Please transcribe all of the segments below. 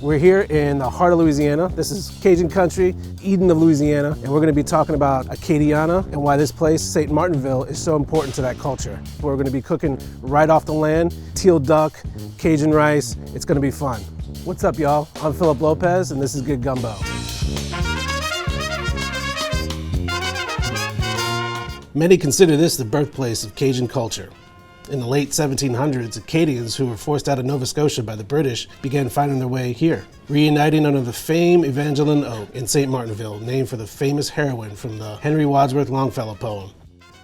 We're here in the heart of Louisiana. This is Cajun country, Eden of Louisiana, and we're going to be talking about Acadiana and why this place, St. Martinville, is so important to that culture. We're going to be cooking right off the land, teal duck, Cajun rice. It's going to be fun. What's up, y'all? I'm Philip Lopez, and this is Good Gumbo. Many consider this the birthplace of Cajun culture. In the late 1700s, Acadians who were forced out of Nova Scotia by the British began finding their way here, reuniting under the famed Evangeline Oak in St. Martinville, named for the famous heroine from the Henry Wadsworth Longfellow poem.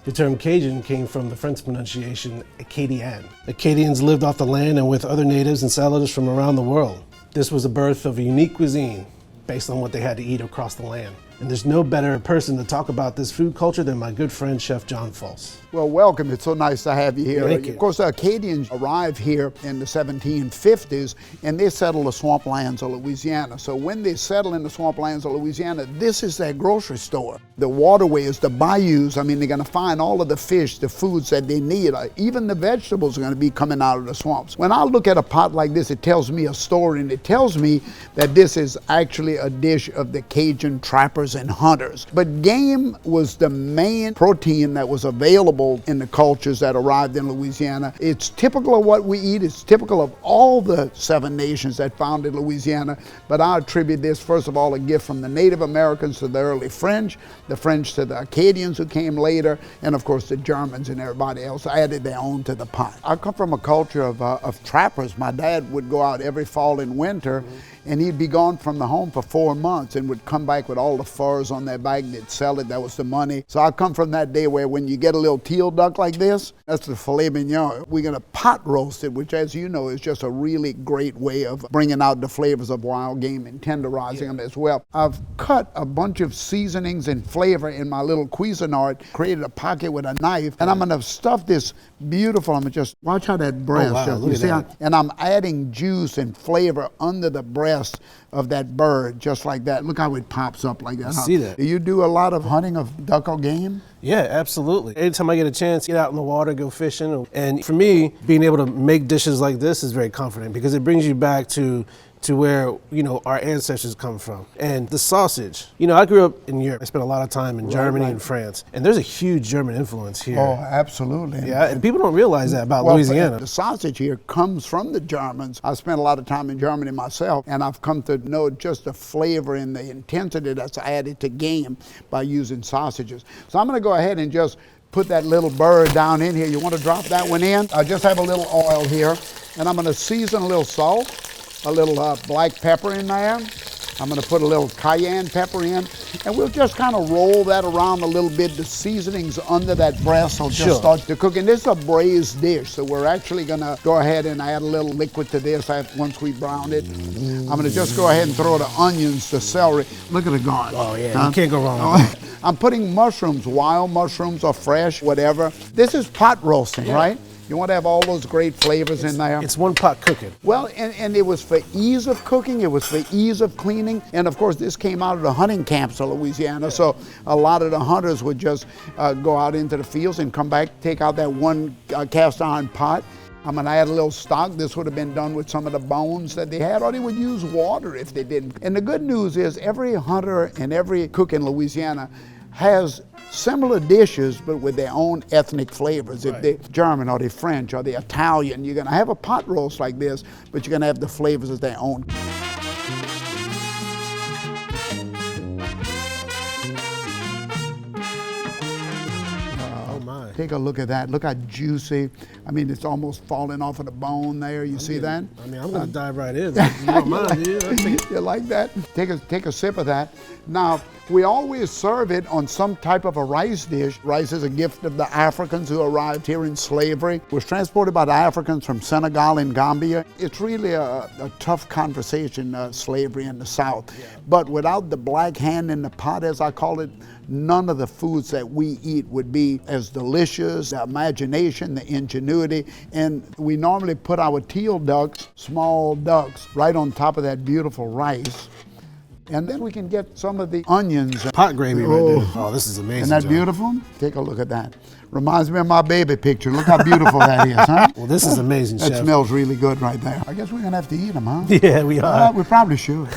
The term Cajun came from the French pronunciation Acadian. Acadians lived off the land and with other natives and settlers from around the world. This was the birth of a unique cuisine based on what they had to eat across the land. And there's no better person to talk about this food culture than my good friend, Chef John Fulse. Well, welcome. It's so nice to have you here. Thank you. Of course, the Acadians arrived here in the 1750s, and they settled the swamplands of Louisiana. So when they settle in the swamplands of Louisiana, this is their grocery store. The waterways, the bayous, I mean, they're going to find all of the fish, the foods that they need. Even the vegetables are going to be coming out of the swamps. When I look at a pot like this, it tells me a story, and it tells me that this is actually a dish of the Cajun trappers and hunters. But game was the main protein that was available in the cultures that arrived in Louisiana. It's typical of what we eat. It's typical of all the 7 nations that founded Louisiana. But I attribute this, first of all, a gift from the Native Americans to the early French, the French to the Acadians who came later, and of course the Germans and everybody else added their own to the pot. I come from a culture of trappers. My dad would go out every fall and winter, and he'd be gone from the home for 4 months and would come back with all the furs on their back. They'd sell it. That was the money. So I come from that day where when you get a little teal duck like this, that's the filet mignon. We're going to pot roast it, which, as you know, is just a really great way of bringing out the flavors of wild game and tenderizing them as well. I've cut a bunch of seasonings and flavor in my little Cuisinart, created a pocket with a knife, and I'm going to stuff this beautiful. I'm going to just watch how that breast. Oh, wow, look at that. And I'm adding juice and flavor under the breast of that bird, just like that. Look how it pops up like that. I see that. Do you do a lot of hunting of duck or game? Yeah, absolutely. Anytime I get a chance, get out in the water, go fishing. And for me, being able to make dishes like this is very comforting because it brings you back to where, you know, our ancestors come from. And the sausage, you know, I grew up in Europe. I spent a lot of time in Germany and France, and there's a huge German influence here. Oh, absolutely. Yeah, and people don't realize that about Louisiana. The sausage here comes from the Germans. I spent a lot of time in Germany myself, and I've come to know just the flavor and the intensity that's added to game by using sausages. So I'm gonna go ahead and just put that little bird down in here. You wanna drop that one in? I just have a little oil here, and I'm gonna season a little salt, a little black pepper in there. I'm gonna put a little cayenne pepper in, and we'll just kind of roll that around a little bit. The seasonings under that breast will just start to cook. And this is a braised dish, so we're actually gonna go ahead and add a little liquid to this once we brown it. I'm gonna just go ahead and throw the onions, the celery. Look at it gone. Oh yeah, you can't go wrong with that. I'm putting mushrooms, wild mushrooms or fresh, whatever. This is pot roasting, right? You want to have all those great flavors in there. It's one pot cooking. Well, and it was for ease of cooking, it was for ease of cleaning, and of course this came out of the hunting camps of Louisiana, so a lot of the hunters would just go out into the fields and come back, take out that one cast iron pot. I'm gonna add a little stock. This would have been done with some of the bones that they had, or they would use water if they didn't. And the good news is every hunter and every cook in Louisiana has similar dishes, but with their own ethnic flavors. If they're German or they're French or they're Italian, you're gonna have a pot roast like this, but you're gonna have the flavors of their own. Take a look at that. Look how juicy. I mean, it's almost falling off of the bone there. You see that? I mean, I'm gonna dive right in. You don't mind, you like that? Take a sip of that. Now, we always serve it on some type of a rice dish. Rice is a gift of the Africans who arrived here in slavery. It was transported by the Africans from Senegal and Gambia. It's really a tough conversation, slavery in the South. Yeah. But without the black hand in the pot, as I call it, none of the foods that we eat would be as delicious. The imagination, the ingenuity, and we normally put our teal ducks, small ducks, right on top of that beautiful rice. And then we can get some of the onions. Pot gravy right there. Oh, this is amazing. Isn't that beautiful? Take a look at that. Reminds me of my baby picture. Look how beautiful that is, huh? Well, this is amazing, That Chef. smells really good right there. I guess we're going to have to eat them, huh? Yeah, we are. We probably should.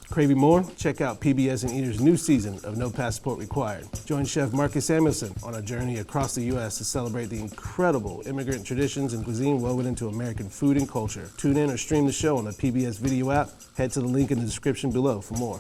Craving more? Check out PBS and Eater's new season of No Passport Required. Join Chef Marcus Samuelson on a journey across the U.S. to celebrate the incredible immigrant traditions and cuisine woven into American food and culture. Tune in or stream the show on the PBS video app. Head to the link in the description below for more.